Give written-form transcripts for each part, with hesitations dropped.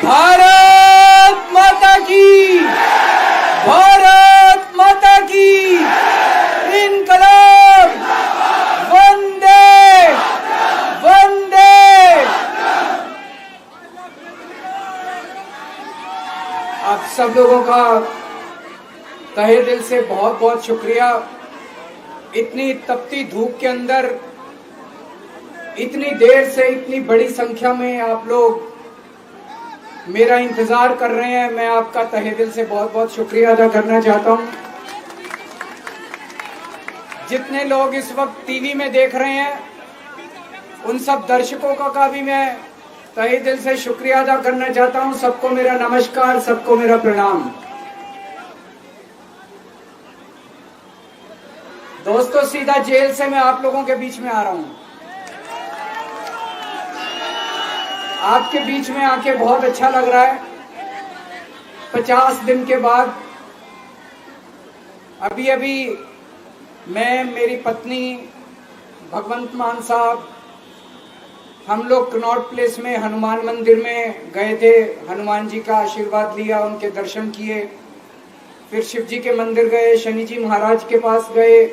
भारत माता की, भारत माता की, इनकलाब, वंदे वंदे। आप सब लोगों का तहे दिल से बहुत बहुत शुक्रिया। इतनी तपती धूप के अंदर इतनी देर से इतनी बड़ी संख्या में आप लोग मेरा इंतजार कर रहे हैं। मैं आपका तहे दिल से बहुत बहुत शुक्रिया अदा करना चाहता हूं। जितने लोग इस वक्त टीवी में देख रहे हैं उन सब दर्शकों का भी मैं तहे दिल से शुक्रिया अदा करना चाहता हूं। सबको मेरा नमस्कार, सबको मेरा प्रणाम। दोस्तों, सीधा जेल से मैं आप लोगों के बीच में आ रहा हूं। आपके बीच में आके बहुत अच्छा लग रहा है। 50 दिन के बाद अभी मैं, मेरी पत्नी भगवंत मान साहब, हम लोग कनॉट प्लेस में हनुमान मंदिर में गए थे। हनुमान जी का आशीर्वाद लिया, उनके दर्शन किए। फिर शिव जी के मंदिर गए, शनि जी महाराज के पास गए,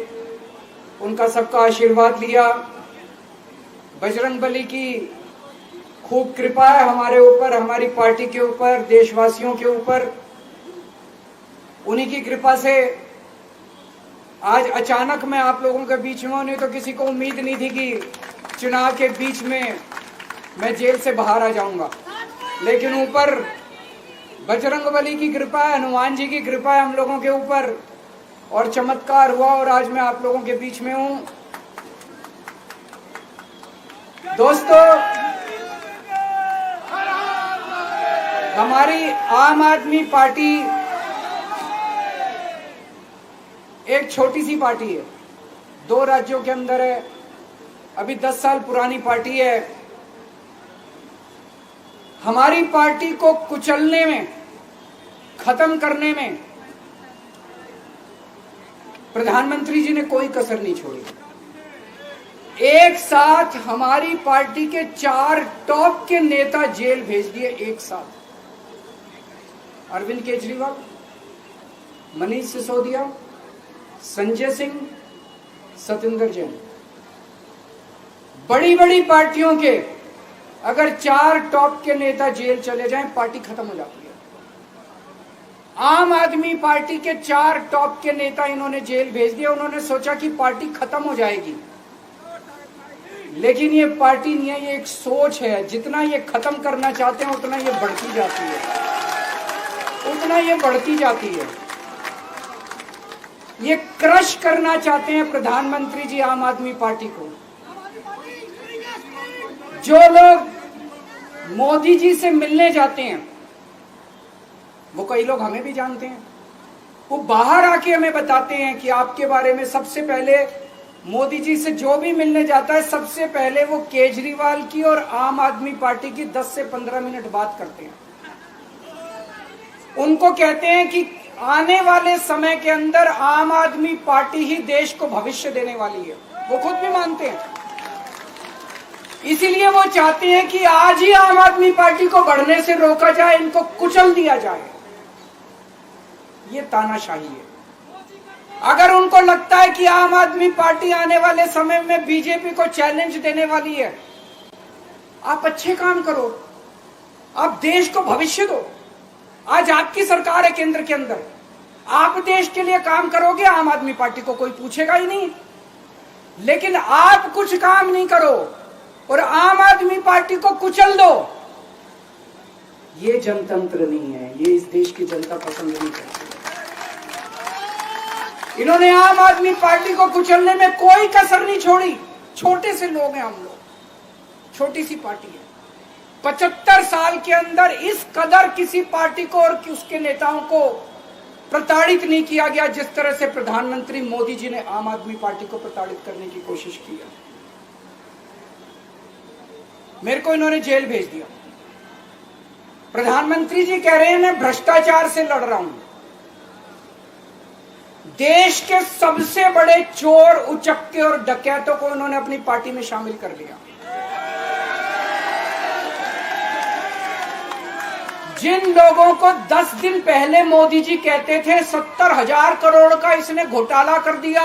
उनका सबका आशीर्वाद लिया। बजरंगबली की खूब कृपा है हमारे ऊपर, हमारी पार्टी के ऊपर, देशवासियों के ऊपर। उन्हीं की कृपा से आज अचानक मैं आप लोगों के बीच में हूं। नहीं तो किसी को उम्मीद नहीं थी कि चुनाव के बीच में मैं जेल से बाहर आ जाऊंगा। लेकिन ऊपर बजरंगबली की कृपा है, हनुमान जी की कृपा है हम लोगों के ऊपर, और चमत्कार हुआ और आज मैं आप लोगों के बीच में हूं। दोस्तों, हमारी आम आदमी पार्टी एक छोटी सी पार्टी है, 2 राज्यों के अंदर है, अभी 10 साल पुरानी पार्टी है। हमारी पार्टी को कुचलने में, खत्म करने में प्रधानमंत्री जी ने कोई कसर नहीं छोड़ी। एक साथ हमारी पार्टी के 4 टॉप के नेता जेल भेज दिए एक साथ। अरविंद केजरीवाल, मनीष सिसोदिया, संजय सिंह, सतिंदर जैन। बड़ी बड़ी पार्टियों के अगर 4 टॉप के नेता जेल चले जाएं, पार्टी खत्म हो जाती है। आम आदमी पार्टी के 4 टॉप के नेता इन्होंने जेल भेज दिया। उन्होंने सोचा कि पार्टी खत्म हो जाएगी, लेकिन ये पार्टी नहीं है, ये एक सोच है। जितना ये खत्म करना चाहते हैं उतना ये बढ़ती जाती है, उतना ये बढ़ती जाती है। ये क्रश करना चाहते हैं प्रधानमंत्री जी आम आदमी पार्टी को। जो लोग मोदी जी से मिलने जाते हैं, वो कई लोग हमें भी जानते हैं, वो बाहर आके हमें बताते हैं कि आपके बारे में सबसे पहले मोदी जी से जो भी मिलने जाता है, सबसे पहले वो केजरीवाल की और आम आदमी पार्टी की 10 से 15 मिनट बात करते हैं। उनको कहते हैं कि आने वाले समय के अंदर आम आदमी पार्टी ही देश को भविष्य देने वाली है। वो खुद भी मानते हैं। इसीलिए वो चाहते हैं कि आज ही आम आदमी पार्टी को बढ़ने से रोका जाए, इनको कुचल दिया जाए। ये तानाशाही है। अगर उनको लगता है कि आम आदमी पार्टी आने वाले समय में बीजेपी को चैलेंज देने वाली है, आप अच्छे काम करो, आप देश को भविष्य दो। आज आपकी सरकार है केंद्र के अंदर, आप देश के लिए काम करोगे, आम आदमी पार्टी को कोई पूछेगा ही नहीं। लेकिन आप कुछ काम नहीं करो और आम आदमी पार्टी को कुचल दो, ये जनतंत्र नहीं है, ये इस देश की जनता पसंद नहीं करती। इन्होंने आम आदमी पार्टी को कुचलने में कोई कसर नहीं छोड़ी। छोटे से लोग हैं हम लोग, छोटी सी पार्टी है। 75 साल के अंदर इस कदर किसी पार्टी को और उसके नेताओं को प्रताड़ित नहीं किया गया जिस तरह से प्रधानमंत्री मोदी जी ने आम आदमी पार्टी को प्रताड़ित करने की कोशिश की है। मेरे को इन्होंने जेल भेज दिया। प्रधानमंत्री जी कह रहे हैं मैं भ्रष्टाचार से लड़ रहा हूं। देश के सबसे बड़े चोर, उचक्के और डकैतों को उन्होंने अपनी पार्टी में शामिल कर लिया। जिन लोगों को 10 दिन पहले मोदी जी कहते थे 70,000 करोड़ का इसने घोटाला कर दिया,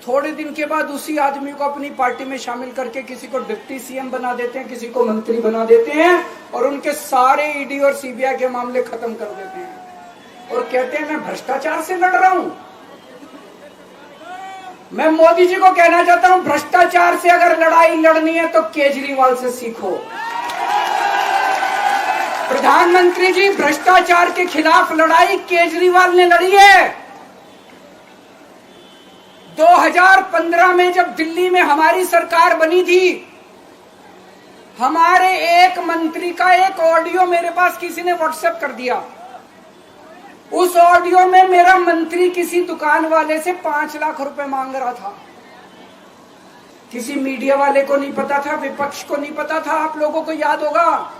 थोड़े दिन के बाद उसी आदमी को अपनी पार्टी में शामिल करके किसी को डिप्टी सीएम बना देते हैं, किसी को मंत्री बना देते हैं और उनके सारे ईडी और सीबीआई के मामले खत्म कर देते हैं और कहते हैं मैं भ्रष्टाचार से लड़ रहा हूं। मैं मोदी जी को कहना चाहता हूं, भ्रष्टाचार से अगर लड़ाई लड़नी है तो केजरीवाल से सीखो। प्रधानमंत्री जी, भ्रष्टाचार के खिलाफ लड़ाई केजरीवाल ने लड़ी है। 2015 में जब दिल्ली में हमारी सरकार बनी थी, हमारे एक मंत्री का एक ऑडियो मेरे पास किसी ने व्हाट्सएप कर दिया। उस ऑडियो में मेरा मंत्री किसी दुकान वाले से 5 लाख रुपए मांग रहा था। किसी मीडिया वाले को नहीं पता था, विपक्ष को नहीं पता था। आप लोगों को याद होगा,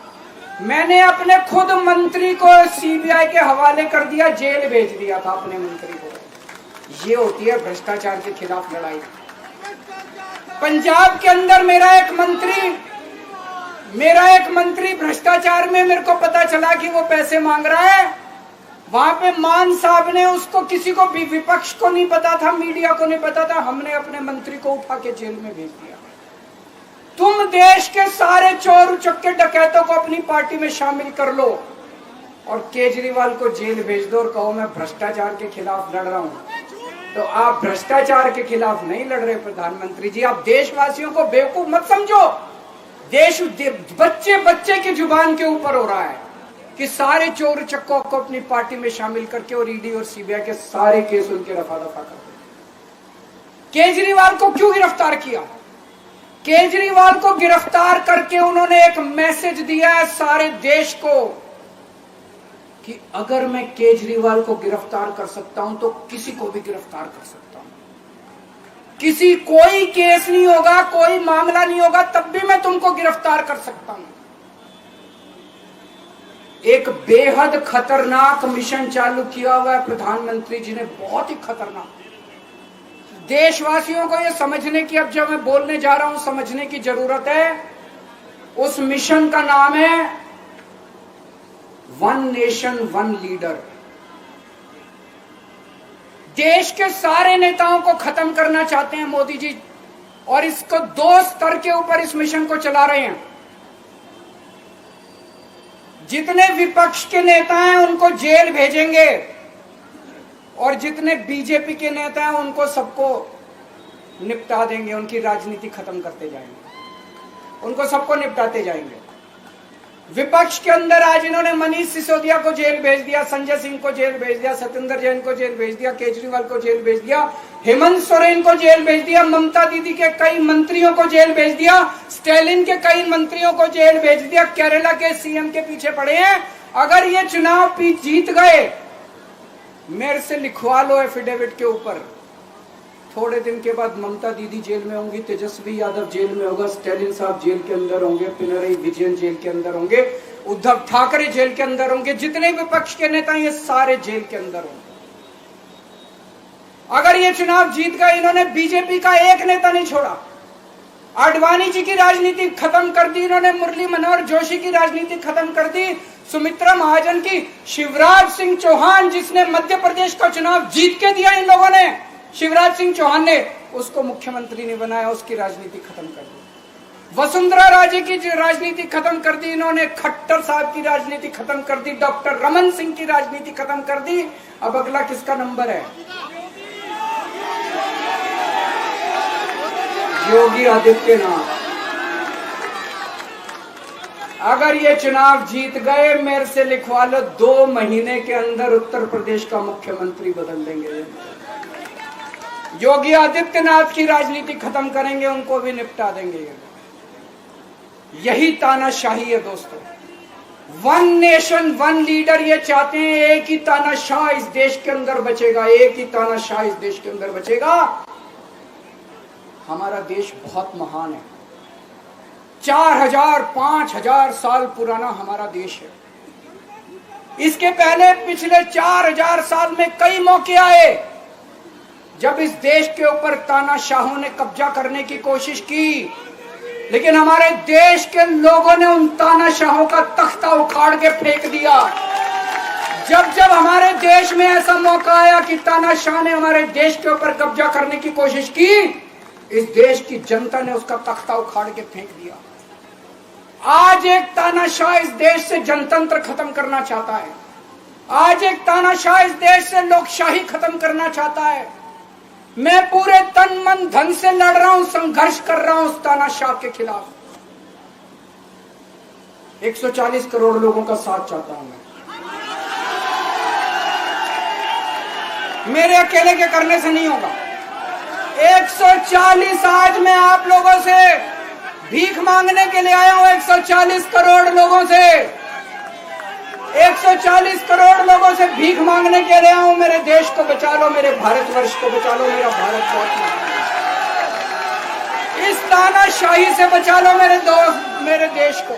मैंने अपने खुद मंत्री को सीबीआई के हवाले कर दिया, जेल भेज दिया था अपने मंत्री को। ये होती है भ्रष्टाचार के खिलाफ लड़ाई। पंजाब के अंदर मेरा एक मंत्री भ्रष्टाचार में, मेरे को पता चला कि वो पैसे मांग रहा है। वहां पे मान साहब ने उसको, किसी को भी, विपक्ष को नहीं पता था, मीडिया को नहीं पता था, हमने अपने मंत्री को उठा के जेल में भेज दिया। तुम देश के सारे चोर उचक्के डकैतों को अपनी पार्टी में शामिल कर लो और केजरीवाल को जेल भेज दो और कहो मैं भ्रष्टाचार के खिलाफ लड़ रहा हूं। तो आप भ्रष्टाचार के खिलाफ नहीं लड़ रहे प्रधानमंत्री जी। आप देशवासियों को बेवकूफ मत समझो। देश बच्चे बच्चे की जुबान के ऊपर हो रहा है कि सारे चोर चक्कों को अपनी पार्टी में शामिल करके और ईडी और सीबीआई के सारे केस उनके रफा दफा कर दे। केजरीवाल को क्यों गिरफ्तार किया? केजरीवाल को गिरफ्तार करके उन्होंने एक मैसेज दिया है सारे देश को कि अगर मैं केजरीवाल को गिरफ्तार कर सकता हूं तो किसी को भी गिरफ्तार कर सकता हूं। कोई केस नहीं होगा, कोई मामला नहीं होगा, तब भी मैं तुमको गिरफ्तार कर सकता हूं। एक बेहद खतरनाक मिशन चालू किया हुआ है प्रधानमंत्री जी ने, बहुत ही खतरनाक। देशवासियों को यह समझने की, अब जब मैं बोलने जा रहा हूं, समझने की जरूरत है। उस मिशन का नाम है वन नेशन वन लीडर। देश के सारे नेताओं को खत्म करना चाहते हैं मोदी जी और इसको 2 स्तर के ऊपर इस मिशन को चला रहे हैं। जितने विपक्ष के नेता हैं उनको जेल भेजेंगे और जितने बीजेपी के नेता हैं उनको सबको निपटा देंगे, उनकी राजनीति खत्म करते जाएंगे, उनको सबको निपटाते जाएंगे। विपक्ष के अंदर आज इन्होंने मनीष सिसोदिया को जेल भेज दिया, संजय सिंह को जेल भेज दिया, सत्येंद्र जैन को जेल भेज दिया, केजरीवाल को जेल भेज दिया, हेमंत सोरेन को जेल भेज दिया, ममता दीदी के कई मंत्रियों को जेल भेज दिया, स्टालिन के कई मंत्रियों को जेल भेज दिया, केरला के सीएम के पीछे पड़े हैं। अगर ये चुनाव जीत गए, मेरे से लिखवा लो एफिडेविट के ऊपर, थोड़े दिन के बाद ममता दीदी जेल में होंगी, तेजस्वी यादव जेल में होगा, स्टालिन साहब जेल के अंदर होंगे, पिनरई विजयन जेल के अंदर होंगे, उद्धव ठाकरे जेल के अंदर होंगे, जितने विपक्ष के नेता ये सारे जेल के अंदर होंगे। अगर ये चुनाव जीत गए, इन्होंने बीजेपी का एक नेता नहीं छोड़ा। आडवाणी जी की राजनीति खत्म कर दी इन्होंने, मुरली मनोहर जोशी की राजनीति खत्म कर दी, सुमित्रा महाजन की, शिवराज सिंह चौहान जिसने मध्य प्रदेश का चुनाव जीत के दिया इन लोगों ने, शिवराज सिंह चौहान ने उसको मुख्यमंत्री नहीं बनाया, उसकी राजनीति खत्म कर दी। वसुंधरा राजे की राजनीति खत्म कर दी इन्होंने, खट्टर साहब की राजनीति खत्म कर दी, डॉक्टर रमन सिंह की राजनीति खत्म कर दी। अब अगला किसका नंबर है? योगी आदित्यनाथ। अगर ये चुनाव जीत गए, मेरे से लिखवा लो, 2 महीने के अंदर उत्तर प्रदेश का मुख्यमंत्री बदल देंगे। योगी आदित्यनाथ की राजनीति खत्म करेंगे, उनको भी निपटा देंगे। यही तानाशाही है दोस्तों। वन नेशन वन लीडर ये चाहते हैं, एक ही तानाशाह इस देश के अंदर बचेगा, एक ही तानाशाह इस देश के अंदर बचेगा। हमारा देश बहुत महान है, 4000 5000 साल पुराना हमारा देश है। इसके पहले पिछले 4000 साल में कई मौके आए जब इस देश के ऊपर तानाशाहों ने कब्जा करने की कोशिश की। लेकिन हमारे देश के लोगों ने उन तानाशाहों का तख्ता उखाड़ के फेंक दिया। जब जब हमारे देश में ऐसा मौका आया कि तानाशाह ने हमारे देश के ऊपर कब्जा करने की कोशिश की, इस देश की जनता ने उसका तख्ता उखाड़ के फेंक दिया। आज एक तानाशाह इस देश से जनतंत्र खत्म करना चाहता है। आज एक तानाशाह इस देश से लोकशाही खत्म करना चाहता है। मैं पूरे तन मन धन से लड़ रहा हूं, संघर्ष कर रहा हूं उस तानाशाह के खिलाफ। 140 करोड़ लोगों का साथ चाहता हूं मैं। मेरे अकेले के करने से नहीं होगा। 140 आज मैं आप लोगों से भीख मांगने के लिए आया हूं। 140 करोड़ लोगों से 140 करोड़ लोगों से भीख मांगने के लिए आया हूं। मेरे देश को बचा लो, मेरे भारतवर्ष को बचा लो, मेरा भारत बहुत महान है। इस तानाशाही से बचा लो मेरे दोस्त, मेरे देश को।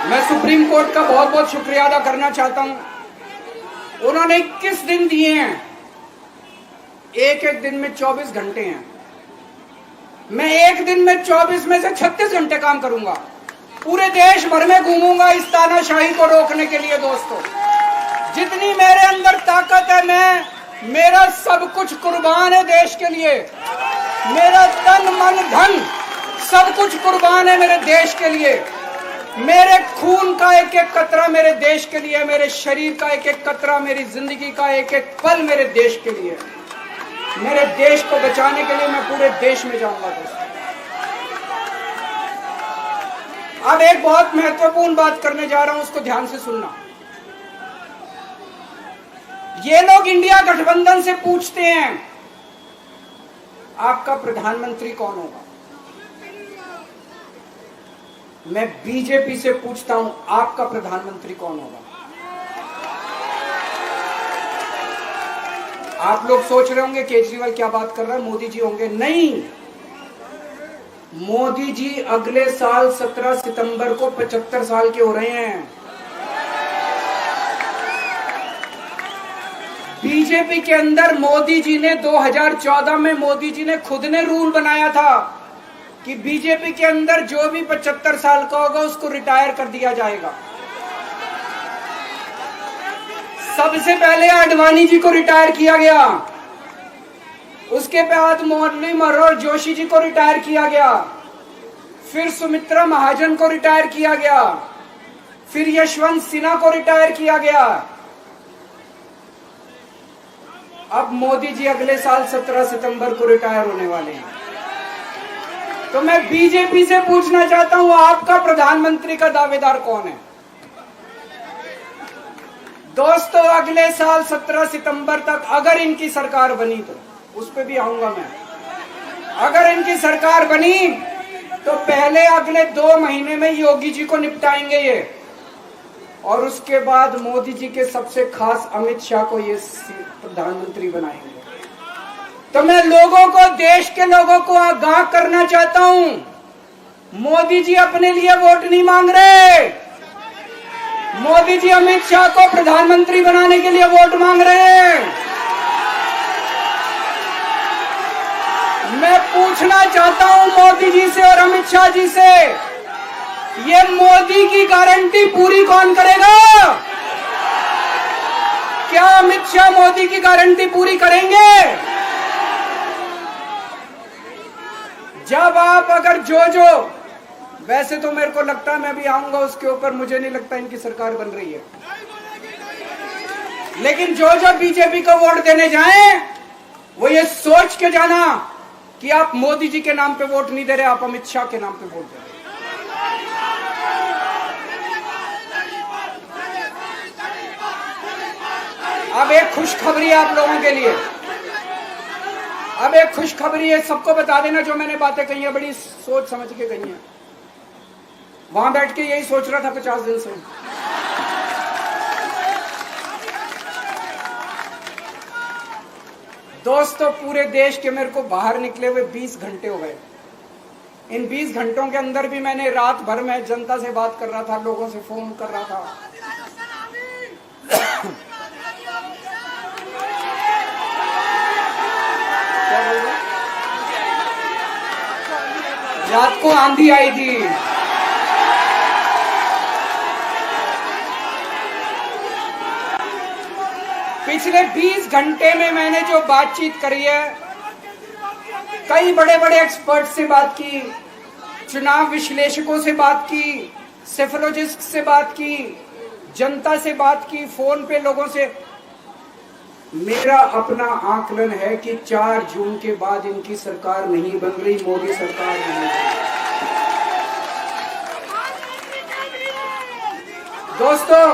मैं सुप्रीम कोर्ट का बहुत बहुत शुक्रिया अदा करना चाहता हूं। उन्होंने 21 दिन दिए हैं, एक एक दिन में 24 घंटे हैं। मैं एक दिन में 24 में से 36 घंटे काम करूंगा। पूरे देश भर में घूमूंगा इस तानाशाही को रोकने के लिए। दोस्तों, जितनी मेरे अंदर ताकत है, मेरा सब कुछ कुर्बान है देश के लिए। मेरा तन मन धन सब कुछ कुर्बान है मेरे देश के लिए। मेरे खून का एक एक कतरा मेरे देश के लिए, मेरे शरीर का एक एक कतरा, मेरी जिंदगी का एक एक पल मेरे देश के लिए। मेरे देश को बचाने के लिए मैं पूरे देश में जाऊंगा। दोस्तों, अब एक बहुत महत्वपूर्ण बात करने जा रहा हूं, उसको ध्यान से सुनना। ये लोग इंडिया गठबंधन से पूछते हैं आपका प्रधानमंत्री कौन होगा। मैं बीजेपी से पूछता हूं आपका प्रधानमंत्री कौन होगा। आप लोग सोच रहे होंगे केजरीवाल क्या बात कर रहा है, मोदी जी होंगे। नहीं, मोदी जी अगले साल 17 सितंबर को 75 साल के हो रहे हैं। बीजेपी के अंदर मोदी जी ने 2014 में मोदी जी ने खुद ने रूल बनाया था कि बीजेपी के अंदर जो भी 75 साल का होगा उसको रिटायर कर दिया जाएगा। सबसे पहले आडवाणी जी को रिटायर किया गया, उसके बाद मुरली मनोहर जोशी जी को रिटायर किया गया, फिर सुमित्रा महाजन को रिटायर किया गया, फिर यशवंत सिन्हा को रिटायर किया गया। अब मोदी जी अगले साल 17 सितंबर को रिटायर होने वाले हैं। तो मैं बीजेपी से पूछना चाहता हूं आपका प्रधानमंत्री का दावेदार कौन है। दोस्तों, अगले साल 17 सितंबर तक अगर इनकी सरकार बनी, तो उस पे भी आऊंगा मैं। अगर इनकी सरकार बनी तो पहले अगले 2 महीने में योगी जी को निपटाएंगे ये, और उसके बाद मोदी जी के सबसे खास अमित शाह को ये प्रधानमंत्री बनाएंगे। तो मैं लोगों को, देश के लोगों को आगाह करना चाहता हूं, मोदी जी अपने लिए वोट नहीं मांग रहे। मोदी जी अमित शाह को प्रधानमंत्री बनाने के लिए वोट मांग रहे हैं। मैं पूछना चाहता हूं मोदी जी से और अमित शाह जी से, ये मोदी की गारंटी पूरी कौन करेगा? क्या अमित शाह मोदी की गारंटी पूरी करेंगे? जब आप अगर जो वैसे तो मेरे को लगता है मैं भी आऊंगा उसके ऊपर, मुझे नहीं लगता इनकी सरकार बन रही है, लेकिन जो बीजेपी को वोट देने जाएं वो ये सोच के जाना कि आप मोदी जी के नाम पे वोट नहीं दे रहे, आप अमित शाह के नाम पे वोट दे रहे। अब एक खुशखबरी आप लोगों के लिए, अब एक खुशखबरी है, सबको बता देना जो मैंने बातें कही है बड़ी सोच समझ के कही है। वहां बैठ के यही सोच रहा था 50 दिन से। दोस्तों, पूरे देश के मेरे को बाहर निकले हुए 20 घंटे हो गए। इन 20 घंटों के अंदर भी मैंने रात भर में जनता से बात कर रहा था, लोगों से फोन कर रहा था। रात को आंधी आई थी, पिछले 20 घंटे में मैंने जो बातचीत करी है, कई बड़े बड़े एक्सपर्ट से बात की, चुनाव विश्लेषकों से बात की, सेफोलॉजिस्ट से बात की, जनता से बात की, फोन पे लोगों से। मेरा अपना आकलन है कि 4 जून के बाद इनकी सरकार नहीं बन रही, मोदी सरकार नहीं बन रही। दोस्तों,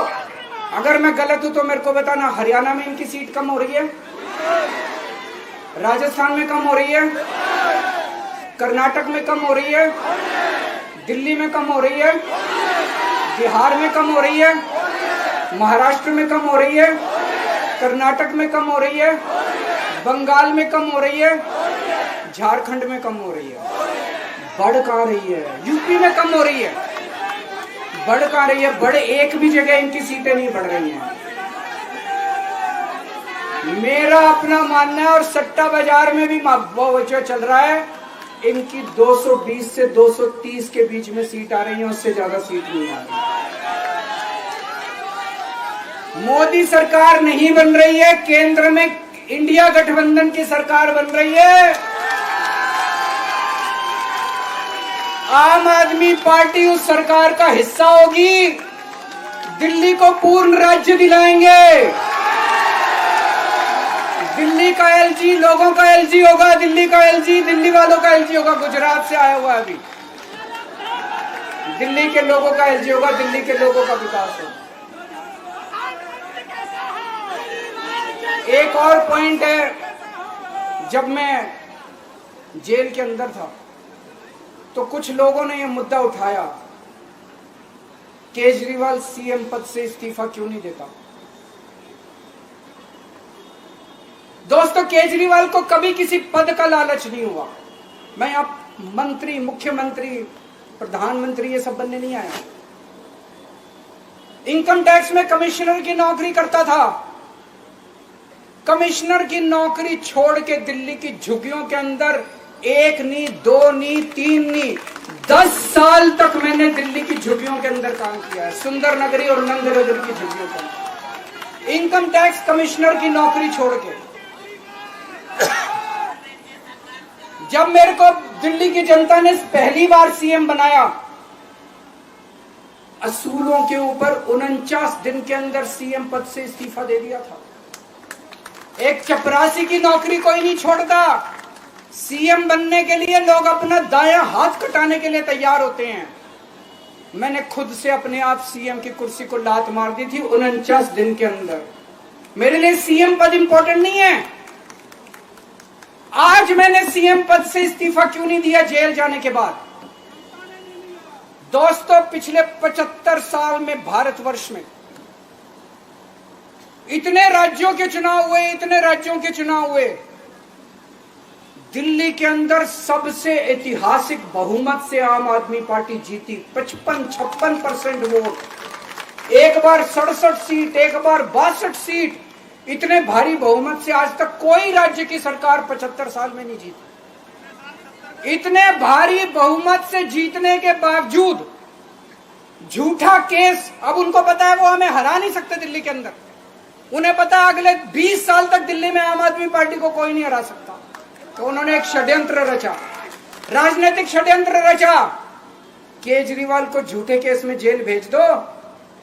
अगर मैं गलत हूं तो मेरे को बताना। हरियाणा में इनकी सीट कम हो रही है, राजस्थान में कम हो रही है, कर्नाटक में कम हो रही है, दिल्ली में कम हो रही है, बिहार में कम हो रही है, महाराष्ट्र में कम हो रही है, कर्नाटक में कम हो रही है, बंगाल में कम हो रही है, झारखंड में कम हो रही है। बढ़ कहां रही है? यूपी में कम हो रही है, बढ़ कहां रही है? बड़े एक भी जगह इनकी सीटें नहीं बढ़ रही हैं। मेरा अपना मानना है, और सट्टा बाजार में भी जो चल रहा है, इनकी 220 से 230 के बीच में सीट आ रही है, उससे ज्यादा सीट नहीं आ रही। मोदी सरकार नहीं बन रही है, केंद्र में इंडिया गठबंधन की सरकार बन रही है। आम आदमी पार्टी उस सरकार का हिस्सा होगी। दिल्ली को पूर्ण राज्य दिलाएंगे। दिल्ली का एलजी लोगों का एलजी होगा, दिल्ली का एलजी दिल्ली वालों का एलजी होगा। गुजरात से आया हुआ है अभी, दिल्ली के लोगों का एलजी होगा, दिल्ली के लोगों का विकास होगा। एक और पॉइंट है, जब मैं जेल के अंदर था तो कुछ लोगों ने यह मुद्दा उठाया, केजरीवाल सीएम पद से इस्तीफा क्यों नहीं देता। दोस्तों, केजरीवाल को कभी किसी पद का लालच नहीं हुआ। मैं अब मंत्री, मुख्यमंत्री, प्रधानमंत्री ये सब बनने नहीं आया। इनकम टैक्स में कमिश्नर की नौकरी करता था। कमिश्नर की नौकरी छोड़ के दिल्ली की झुग्गियों के अंदर 1 नहीं, 2 नहीं, 3 नहीं, 10 साल तक मैंने दिल्ली की झुग्गियों के अंदर काम किया है, सुंदर नगरी और नंद नगर की झुग्गियों के अंदर, इनकम टैक्स कमिश्नर की नौकरी छोड़ के। जब मेरे को दिल्ली की जनता ने पहली बार सीएम बनाया, असूलों के ऊपर 49 दिन के अंदर सीएम पद से इस्तीफा दे दिया था। एक चपरासी की नौकरी कोई नहीं छोड़ता। सीएम बनने के लिए लोग अपना दायां हाथ कटाने के लिए तैयार होते हैं। मैंने खुद से अपने आप सीएम की कुर्सी को लात मार दी थी 49 दिन के अंदर। मेरे लिए सीएम पद इंपॉर्टेंट नहीं है। आज मैंने सीएम पद से इस्तीफा क्यों नहीं दिया जेल जाने के बाद? दोस्तों, पिछले 75 साल में भारतवर्ष में इतने राज्यों के चुनाव हुए, इतने राज्यों के चुनाव हुए, दिल्ली के अंदर सबसे ऐतिहासिक बहुमत से आम आदमी पार्टी जीती। 55-56% वोट, एक बार 67 सीट, एक बार 62 सीट। इतने भारी बहुमत से आज तक कोई राज्य की सरकार 75 साल में नहीं जीती। इतने भारी बहुमत से जीतने के बावजूद झूठा केस, अब उनको पता है वो हमें हरा नहीं सकते दिल्ली के अंदर। उन्हें पता है अगले 20 साल तक दिल्ली में आम आदमी पार्टी को कोई नहीं हरा सकता। तो उन्होंने एक षड्यंत्र रचा, राजनीतिक षड्यंत्र रचा। केजरीवाल को झूठे केस में जेल भेज दो,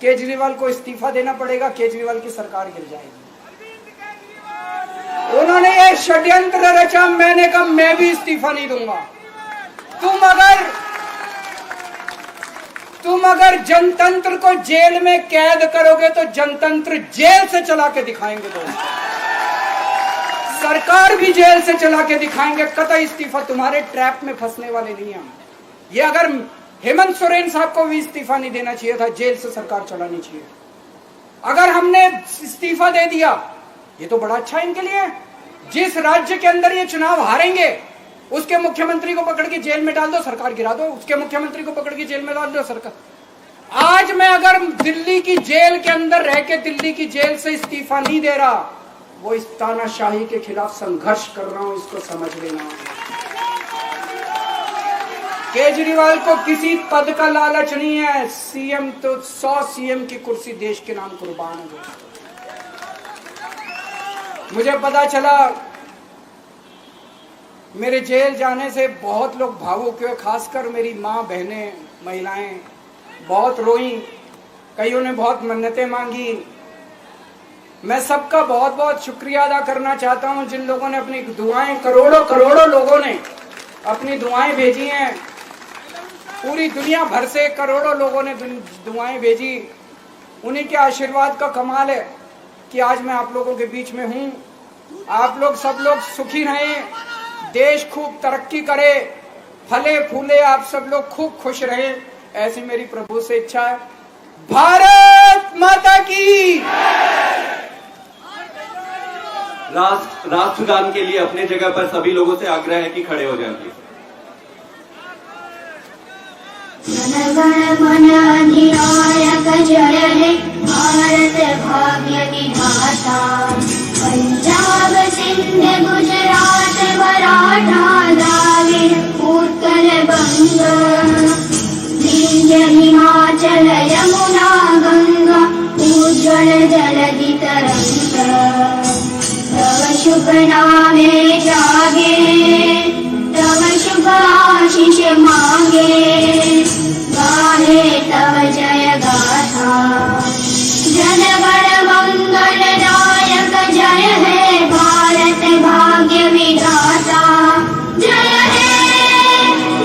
केजरीवाल को इस्तीफा देना पड़ेगा, केजरीवाल की सरकार गिर जाएगी। उन्होंने ये षड्यंत्र रचा। मैंने कहा मैं भी इस्तीफा नहीं दूंगा। तुम अगर जनतंत्र को जेल में कैद करोगे तो जनतंत्र जेल से चला के दिखाएंगे। दोस्तों, सरकार भी जेल से चला के दिखाएंगे। कतई इस्तीफा, तुम्हारे ट्रैप में फंसने वाले नहीं हम। ये अगर हेमंत सोरेन साहब को भी इस्तीफा नहीं देना चाहिए था, जेल से सरकार चलानी चाहिए। अगर हमने इस्तीफा दे दिया, ये तो बड़ा अच्छा इनके लिए। जिस राज्य के अंदर ये चुनाव हारेंगे उसके मुख्यमंत्री को पकड़ के जेल में डाल दो, सरकार गिरा दो। उसके मुख्यमंत्री को पकड़ के जेल में डाल दो, सरकार। आज मैं अगर दिल्ली की जेल के अंदर रह के दिल्ली की जेल से इस्तीफा नहीं दे रहा, वो इस तानाशाही के खिलाफ संघर्ष कर रहा हूं, इसको समझ लेना। केजरीवाल को किसी पद का लालच नहीं है। सीएम तो 100 सीएम की कुर्सी देश के नाम कुर्बान है। मुझे पता चला मेरे जेल जाने से बहुत लोग भावुक हुए, खासकर मेरी माँ, बहनें, महिलाएं बहुत रोई, कईयों ने बहुत मन्नतें मांगी। मैं सबका बहुत बहुत शुक्रिया अदा करना चाहता हूं जिन लोगों ने अपनी दुआएं, करोड़ों लोगों ने अपनी दुआएं भेजी हैं। पूरी दुनिया भर से करोड़ों लोगों ने दुआएं भेजी। उन्हीं के आशीर्वाद का कमाल है कि आज मैं आप लोगों के बीच में हूं। आप लोग सब लोग सुखी रहें, देश खूब तरक्की करे, फले फूले, आप सब लोग खूब खुश रहें, ऐसी मेरी प्रभु से इच्छा है। भारत माता की। राष्ट्रगान के लिए अपने जगह पर सभी लोगों से आग्रह है कि खड़े हो जाएंगे। जन गण मन अधिनायक जय हे भारत भाग्य विधाता। पंजाब सिंध गुजरात मराठा द्राविड़ उत्कल बंग। विंध्य हिमाचल यमुना गंगा उज्ज्वल जलधि तरंग। तव शुभ नामे जागे तव शुभ आशीष मांगे। गाहे तव जय गाथा। जन गण मंगल नायक जय हे भारत भाग्य विधाता। जय हे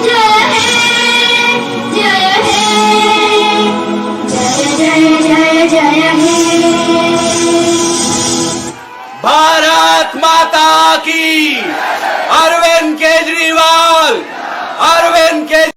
जय हे जय हे जय जय जय जय हे। भारत माता की। अरविंद केजरीवाल, अरविंद केजरीवाल।